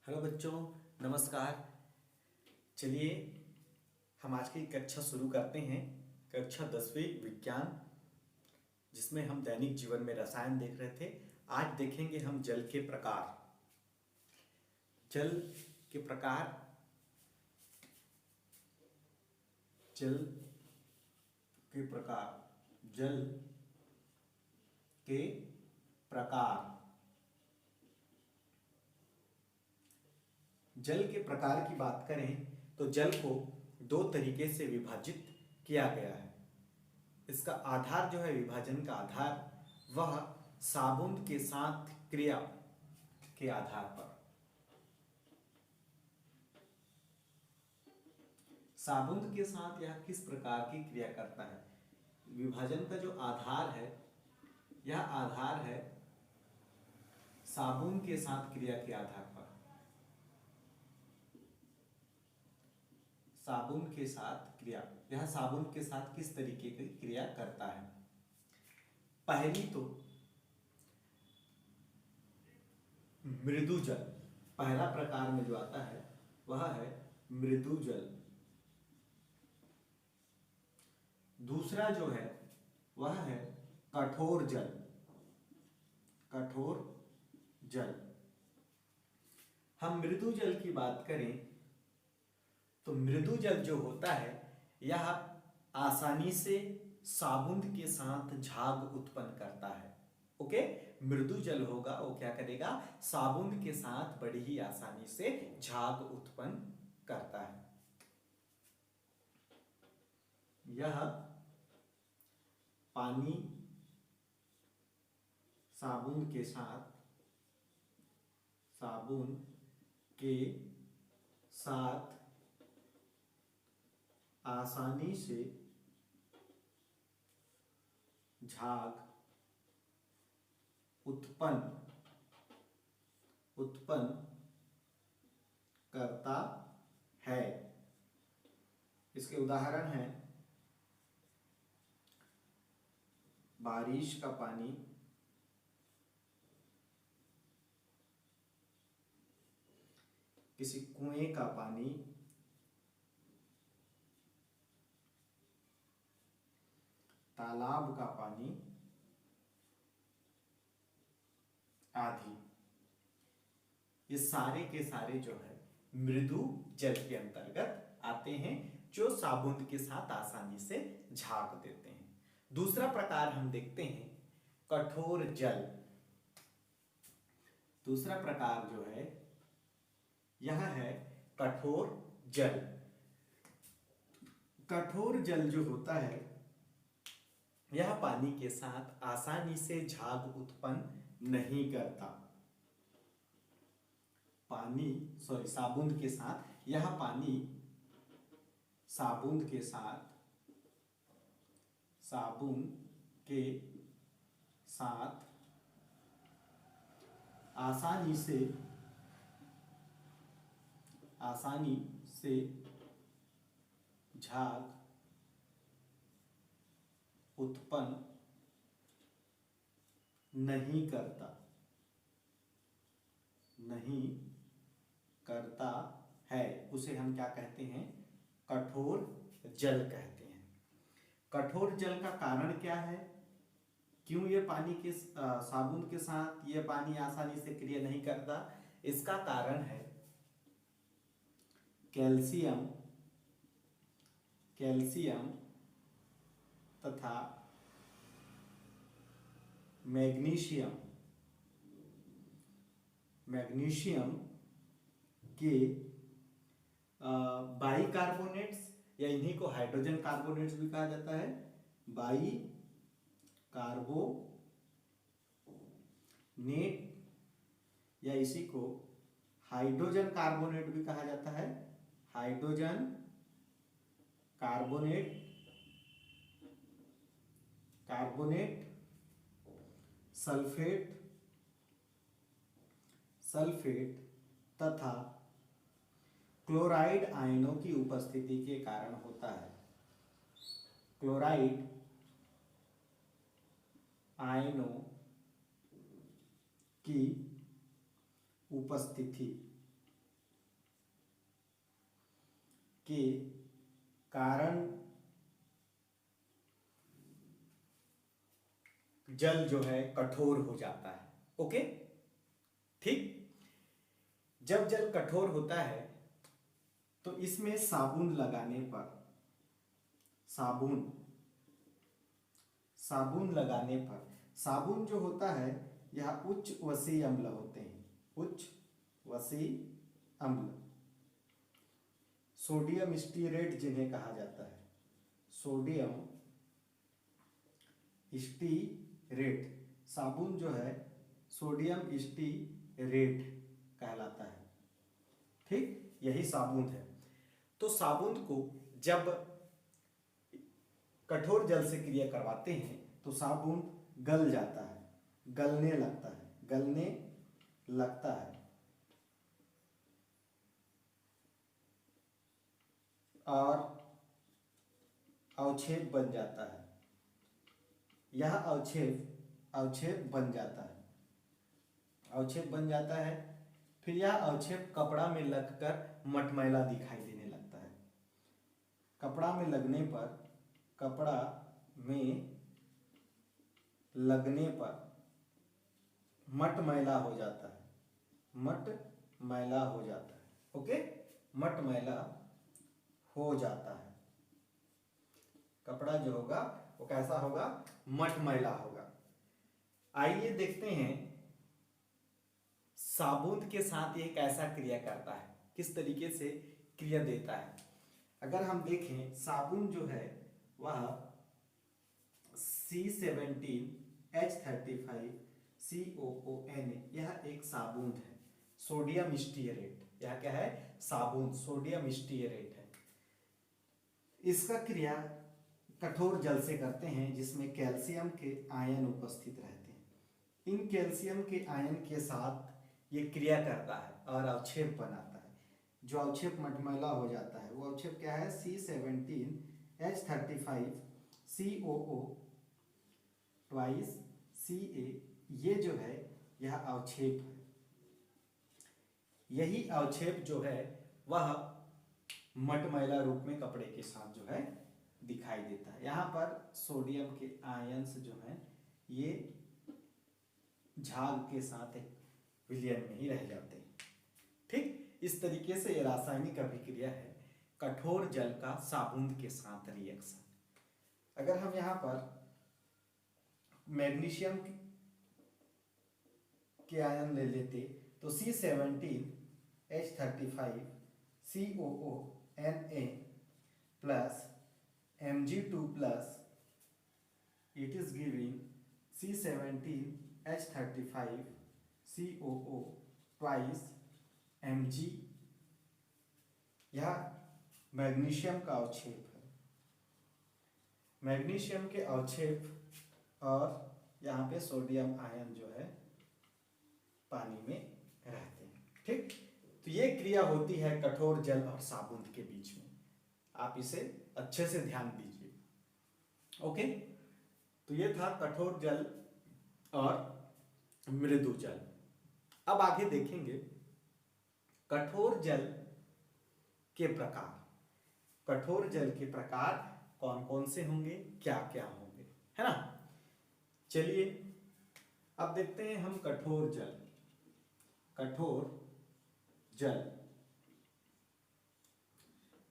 Hello बच्चों, नमस्कार। चलिए हम आज की कक्षा शुरू करते हैं। कक्षा 10वीं विज्ञान, जिसमें हम दैनिक जीवन में रसायन देख रहे थे। आज देखेंगे हम जल के प्रकार। जल के प्रकार, जल के प्रकार, जल के प्रकार। जल के प्रकार की बात करें तो जल को दो तरीके से विभाजित किया गया है। इसका आधार जो है, विभाजन का आधार, वह साबुन के साथ क्रिया के आधार पर। साबुन के साथ यह किस प्रकार की क्रिया करता है? विभाजन का जो आधार है, यह आधार है साबुन के साथ क्रिया के आधार पर। साबुन के साथ क्रिया, यह साबुन के साथ किस तरीके की क्रिया करता है? पहली तो मृदु जल, पहला प्रकार में जो आता है वह है मृदु जल। दूसरा जो है वह है कठोर जल। कठोर जल। हम मृदु जल की बात करें तो मृदु जल जो होता है, यह आसानी से साबुन के साथ झाग उत्पन्न करता है। ओके, मृदु जल होगा वो क्या करेगा? साबुन के साथ बड़ी ही आसानी से झाग उत्पन्न करता है। यह पानी साबुन के साथ, साबुन के साथ आसानी से झाग उत्पन्न करता है। इसके उदाहरण हैं बारिश का पानी, किसी कुएं का पानी, तालाब का पानी आदि। ये सारे के सारे जो है मृदु जल के अंतर्गत आते हैं, जो साबुन के साथ आसानी से झाग देते हैं। दूसरा प्रकार हम देखते हैं कठोर जल। दूसरा प्रकार जो है यह है कठोर जल। कठोर जल जो होता है, यह पानी के साथ आसानी से झाग उत्पन्न नहीं करता। साबुन के साथ, यह पानी साबुन के साथ, साबुन के साथ आसानी से झाग उत्पन्न नहीं करता है। उसे हम क्या कहते हैं? कठोर जल कहते हैं। कठोर जल का कारण क्या है? क्यों ये पानी के साबुन के साथ ये पानी आसानी से क्रिया नहीं करता? इसका कारण है कैल्शियम तथा मैग्नीशियम के बाइकार्बोनेट्स, या इन्हीं को हाइड्रोजन कार्बोनेट्स भी कहा जाता है। बाई कार्बोनेट, या इसी को हाइड्रोजन कार्बोनेट भी कहा जाता है। हाइड्रोजन कार्बोनेट, सल्फेट तथा क्लोराइड आयनों की उपस्थिति के कारण होता है। क्लोराइड आयनों की उपस्थिति के कारण जल जो है कठोर हो जाता है। ओके, ठीक। जब जल कठोर होता है तो इसमें साबुन लगाने पर, साबुन लगाने पर, साबुन जो होता है यह उच्च वसीय अम्ल होते हैं, उच्च वसीय अम्ल, सोडियम स्टीरेट जिन्हें कहा जाता है, सोडियम स्टीरेट, साबुन जो है सोडियम स्टीरेट कहलाता है, ठीक, यही साबुन है। तो साबुन को जब कठोर जल से क्रिया करवाते हैं तो साबुन गल जाता है, गलने लगता है, गलने लगता है और अवक्षेप बन जाता है। यह अवक्षेप बन जाता है, अवक्षेप बन जाता है। फिर यह अवक्षेप कपड़ा में लगकर मटमैला दिखाई देने लगता है। कपड़ा में लगने पर मटमैला हो जाता है, मटमैला हो जाता है। ओके, मटमैला हो जाता है। कपड़ा जो होगा वो कैसा होगा, मटमैला होगा। आइए देखते हैं साबुन के साथ ये कैसा क्रिया करता है, किस तरीके से क्रिया देता है। अगर हम देखें साबुन जो है वह C17H35COON, यह एक साबुन है, सोडियम स्टीयरेट। यह क्या है, साबुन सोडियम स्टीयरेट है। इसका क्रिया कठोर जल से करते हैं जिसमें कैल्शियम के आयन उपस्थित रहते हैं। इन कैल्शियम के आयन के साथ ये क्रिया करता है और अवक्षेप बनाता है। जो अवक्षेप मटमैला हो जाता है वो अवक्षेप क्या है, C17H35COO ट्वाइस Ca, ये जो है यह अवक्षेप है। यही अवक्षेप जो है वह मटमैला रूप में कपड़े के साथ जो है दिखाई देता है। यहाँ पर सोडियम के आयंस जो हैं ये झाग के साथ एक विलयन में ही रह जाते हैं, ठीक। इस तरीके से ये रासायनिक अभिक्रिया है कठोर जल का साबुन के साथ रिएक्शन। अगर हम यहाँ पर मैग्नीशियम के आयन ले लेते तो C17H35COONA plus Mg2 plus it is giving C17H35COO twice Mg। यह मैग्नीशियम का अवक्षेप है, मैग्नीशियम के अवक्षेप, और यहाँ पे सोडियम आयन जो है पानी में रहते हैं, ठीक। तो ये क्रिया होती है कठोर जल और साबुन के बीच में। आप इसे अच्छे से ध्यान दीजिए। ओके, तो ये था कठोर जल और मृदु जल। अब आगे देखेंगे कठोर जल के प्रकार। कठोर जल के प्रकार कौन कौन से होंगे, क्या क्या होंगे, है ना। चलिए अब देखते हैं हम कठोर जल। कठोर जल,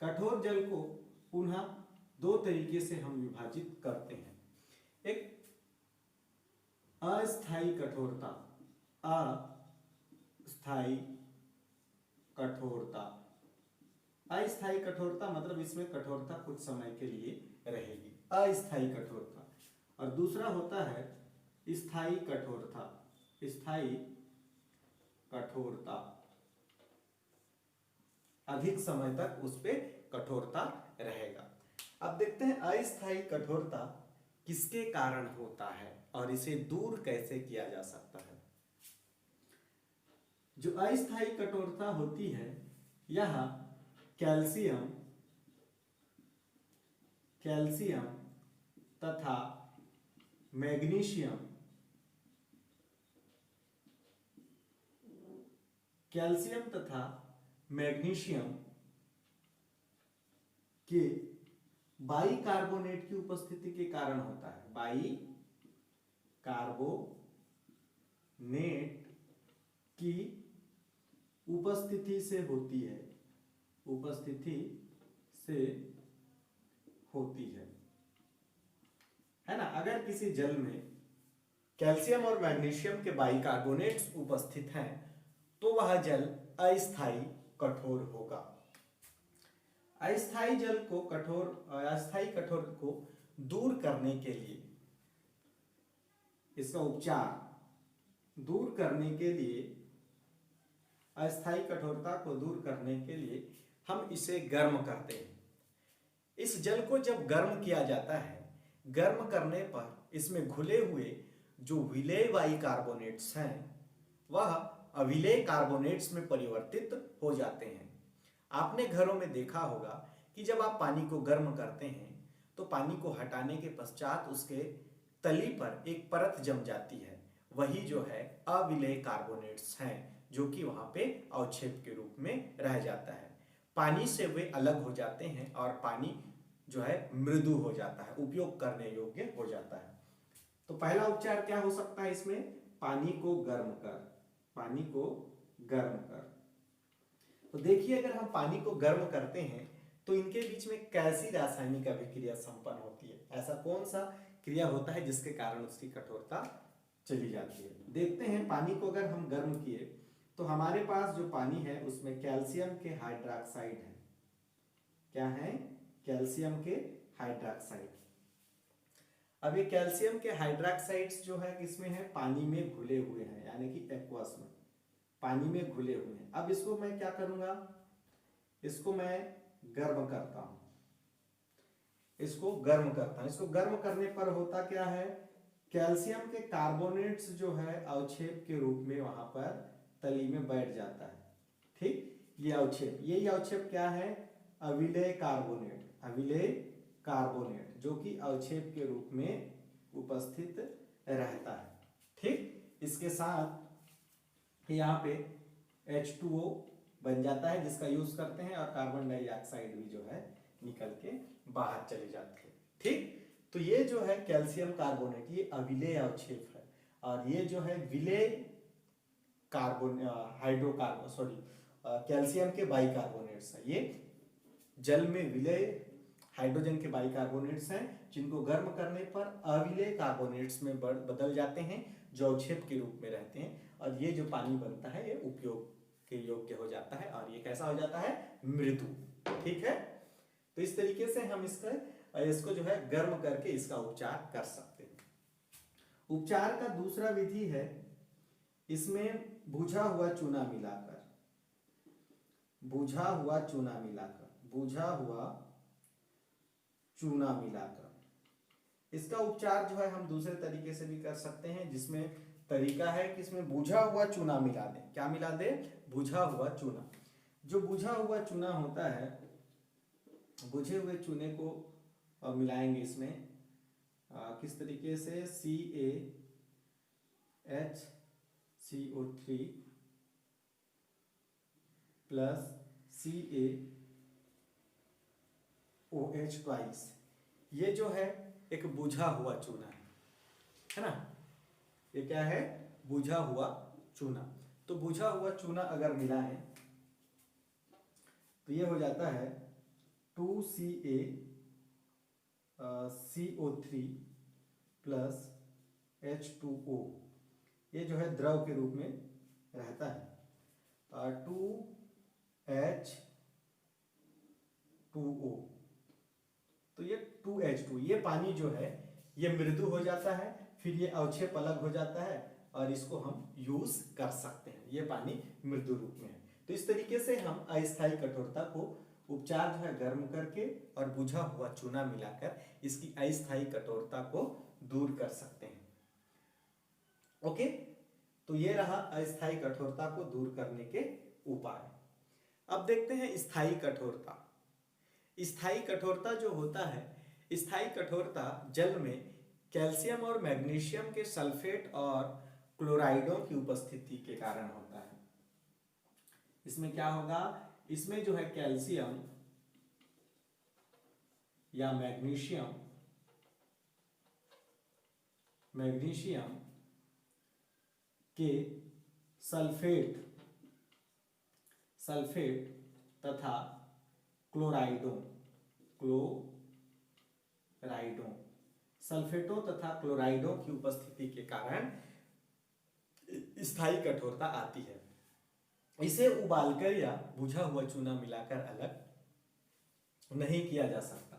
कठोर जल को पुनः दो तरीके से हम विभाजित करते हैं। एक अस्थायी कठोरता, अस्थायी कठोरता। अस्थायी कठोरता मतलब इसमें कठोरता कुछ समय के लिए रहेगी, अस्थायी कठोरता। और दूसरा होता है स्थायी कठोरता, स्थायी कठोरता, अधिक समय तक उस पे कठोरता रहेगा। अब देखते हैं अस्थायी कठोरता किसके कारण होता है और इसे दूर कैसे किया जा सकता है। जो अस्थायी कठोरता होती है यह कैल्शियम तथा मैग्नीशियम, कैल्शियम तथा मैग्नीशियम के बाई कार्बोनेट की उपस्थिति के कारण होता है। बाई कार्बोनेट की उपस्थिति से होती है, उपस्थिति से होती है ना। अगर किसी जल में कैल्शियम और मैग्नीशियम के बाइकार्बोनेट्स उपस्थित हैं तो वह जल अस्थायी कठोर होगा। अस्थायी कठोर को दूर करने के लिए, इसका उपचार दूर करने के लिए, अस्थायी कठोरता को दूर करने के लिए हम इसे गर्म करते हैं। इस जल को जब गर्म किया जाता है, गर्म करने पर इसमें घुले हुए जो विलेय बाइकार्बोनेट्स हैं वह अविलेय कार्बोनेट्स में परिवर्तित हो जाते हैं। आपने घरों में देखा होगा कि जब आप पानी को गर्म करते हैं तो पानी को हटाने के पश्चात उसके तली पर एक परत जम जाती है, वही जो है अविलेय कार्बोनेट्स हैं, जो कि वहां पे अवक्षेप के रूप में रह जाता है। पानी से वे अलग हो जाते हैं और पानी जो है मृदु हो जाता है, उपयोग करने योग्य हो जाता है। तो पहला उपचार क्या हो सकता है इसमें? पानी को गर्म कर, पानी को गर्म कर। तो देखिए, अगर हम पानी को गर्म करते हैं तो इनके बीच में कैसी रासायनिक अभिक्रिया संपन्न होती है? ऐसा कौन सा क्रिया होता है जिसके कारण उसकी कठोरता चली जाती है? देखते हैं। पानी को अगर हम गर्म किए तो हमारे पास जो पानी है उसमें कैल्शियम के हाइड्रोक्साइड है। क्या है? कैल्शियम के हाइड्रोक्साइड। अब ये कैल्शियम के हाइड्रोक्साइड्स जो है किसमें है? पानी में घुले हुए हैं, यानी कि एक्वस में, पानी में घुले हुए हैं। अब इसको मैं क्या करूंगा? इसको मैं गर्म करता हूं, इसको गर्म करता हूं। इसको गर्म करने पर होता क्या है? कैल्शियम के कार्बोनेट्स जो है अवक्षेप के रूप में वहां पर तली में बैठ जाता है। ठीक, ये अवक्षेप, यही अवक्षेप क्या है? अविलेय कार्बोनेट, अविलेय कार्बोनेट, जो कि अवक्षेप के रूप में उपस्थित रहता है। ठीक, इसके साथ यहाँ पे H2O बन जाता है, जिसका यूज करते हैं, और कार्बन डाइऑक्साइड भी जो है निकल के बाहर चले जाते हैं। ठीक, तो ये जो है कैल्शियम कार्बोनेट, ये अविलेय अवक्षेप है, और ये जो है विलेय कार्बन हाइड्रोकार्बन सॉरी कैल्शियम के बाइकार्बोनेट्स है। ये जल में विलेय हाइड्रोजन के बाइकार्बोनेट्स हैं, जिनको गर्म करने पर अविलेय कार्बोनेट्स में बदल जाते हैं, जो अवक्षेप के रूप में रहते हैं, और ये जो पानी बनता है ये उपयोग के योग्य हो जाता है, और ये कैसा हो जाता है? मृदु। ठीक है, तो इस तरीके से हम इसको जो है गर्म करके इसका उपचार कर सकते हैं। उपचार का दूसरा विधि है, इसमें बुझा हुआ चूना मिलाकर, बुझा हुआ चूना मिलाकर, बुझा हुआ चूना मिलाकर। इसका उपचार जो है हम दूसरे तरीके से भी कर सकते हैं, जिसमें तरीका है कि इसमें बुझा हुआ चूना मिला दें। क्या मिला दें? बुझा हुआ चूना। जो बुझा हुआ चूना होता है, बुझे हुए चूने को मिलाएंगे इसमें किस तरीके से? CaHCO3 plus CaOH twice. ये जो है एक बुझा हुआ चूना है ना? ये क्या है? बुझा हुआ चूना। तो बुझा हुआ चूना अगर मिलाएं तो ये हो जाता है 2CaCO3 प्लस H2O। ये जो है द्रव के रूप में रहता है। 2H2O, तो ये 2H2, ये पानी जो है ये मृदु हो जाता है, फिर ये अवक्षेप अलग हो जाता है, और इसको हम यूज कर सकते हैं। ये पानी मृदु रूप में है। तो इस तरीके से हम अस्थायी कठोरता को उपचार जो है गर्म करके और बुझा हुआ चूना मिलाकर इसकी अस्थायी कठोरता को दूर कर सकते हैं। ओके, तो ये रहा अस्थायी कठोरता को दूर करने के उपाय। अब देखते हैं स्थायी कठोरता। स्थायी कठोरता जो होता है, स्थायी कठोरता जल में कैल्शियम और मैग्नीशियम के सल्फेट और क्लोराइडों की उपस्थिति के कारण होता है। इसमें क्या होगा? इसमें जो है कैल्शियम या मैग्नीशियम मैग्नीशियम के सल्फेट तथा क्लोराइडों सल्फेटों तथा क्लोराइडों की उपस्थिति के कारण स्थायी कठोरता आती है। इसे उबालकर या बुझा हुआ चूना मिलाकर अलग नहीं किया जा सकता।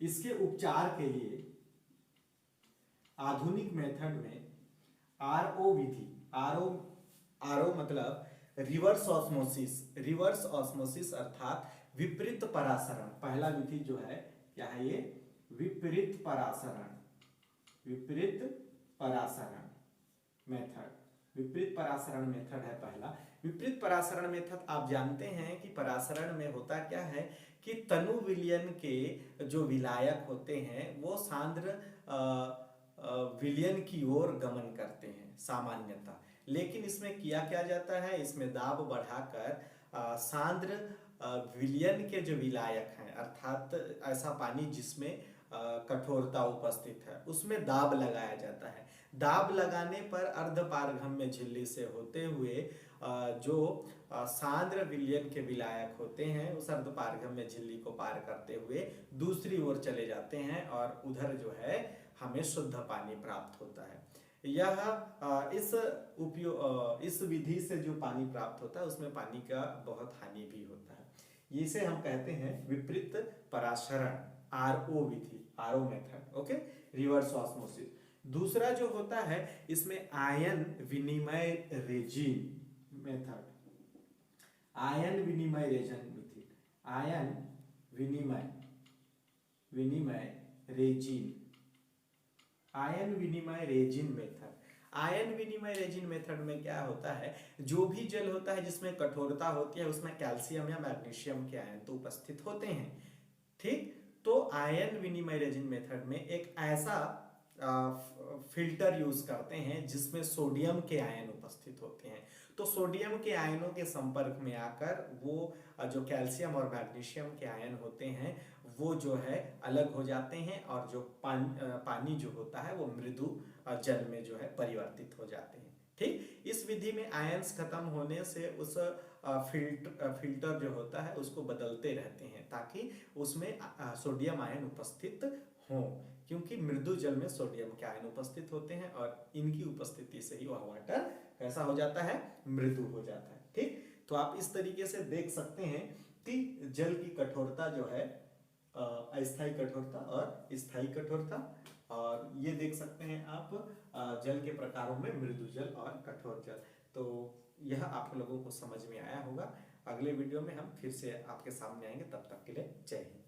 इसके उपचार के लिए आधुनिक मेथड में आरओ विधि, आरओ मतलब रिवर्स ऑस्मोसिस अर्थात विपरीत परासरण। पहला विधि जो है क्या है, ये विपरीत परासरण मेथड है पहला। विपरीत परासरण मेथड आप जानते हैं कि परासरण में होता क्या है कि तनु विलयन के जो विलायक होते हैं वो सांद्र विलयन की ओर गमन करते हैं सामान्यतः, लेकिन इसमें किया क्या जाता है, इसमें दाब बढ़ाकर सांद्र विलयन के जो विलायक हैं अर्थात ऐसा पानी जिसमें कठोरता उपस्थित है उसमें दाब लगाया जाता है। दाब लगाने पर अर्धपारगम्य झिल्ली से होते हुए जो सांद्र विलयन के विलायक होते हैं उस अर्धपारगम्य झिल्ली को पार करते हुए दूसरी ओर चले जाते हैं और उधर जो है हमें शुद्ध पानी प्राप्त होता है। यह इस विधि से जो पानी प्राप्त होता है उसमें पानी का बहुत हानि भी होता है। इसे हम कहते हैं विपरीत परासरण, आरओ विधि, RO method. Okay, reverse osmosis. दूसरा जो होता है इसमें आयन विनिमय रेजिन मेथड, आयन विनिमय रेजिन मेथड में क्या होता है, जो भी जल होता है जिसमें कठोरता होती है उसमें कैल्शियम या मैग्नीशियम के आयन तो उपस्थित होते हैं। ठीक, तो आयन विनिमय रेजिन मेथड में एक ऐसा फिल्टर यूज करते हैं जिसमें सोडियम के आयन उपस्थित होते हैं। तो सोडियम के आयनों के संपर्क में आकर वो जो कैल्शियम और मैग्नीशियम के आयन होते हैं वो जो है अलग हो जाते हैं और जो पानी जो होता है वो मृदु जल में जो है परिवर्तित हो जाते हैं। ठीक, इस विधि में आयंस खत्म होने से उस फिल्टर जो होता है उसको बदलते रहते हैं ताकि उसमें सोडियम आयन उपस्थित हो, क्योंकि मृदु जल में सोडियम के आयन उपस्थित होते हैं और इनकी उपस्थिति से ही वह वाटर कैसा हो जाता है, मृदु हो जाता है। ठीक, तो आप इस तरीके से देख सकते हैं कि जल की कठोरता जो है अस्थायी कठोरता और स्थायी कठोरता, और ये देख सकते हैं आप जल के प्रकारों में मृदु जल और कठोर जल। तो यह आप लोगों को समझ में आया होगा। अगले वीडियो में हम फिर से आपके सामने आएंगे, तब तक के लिए जय हिंद।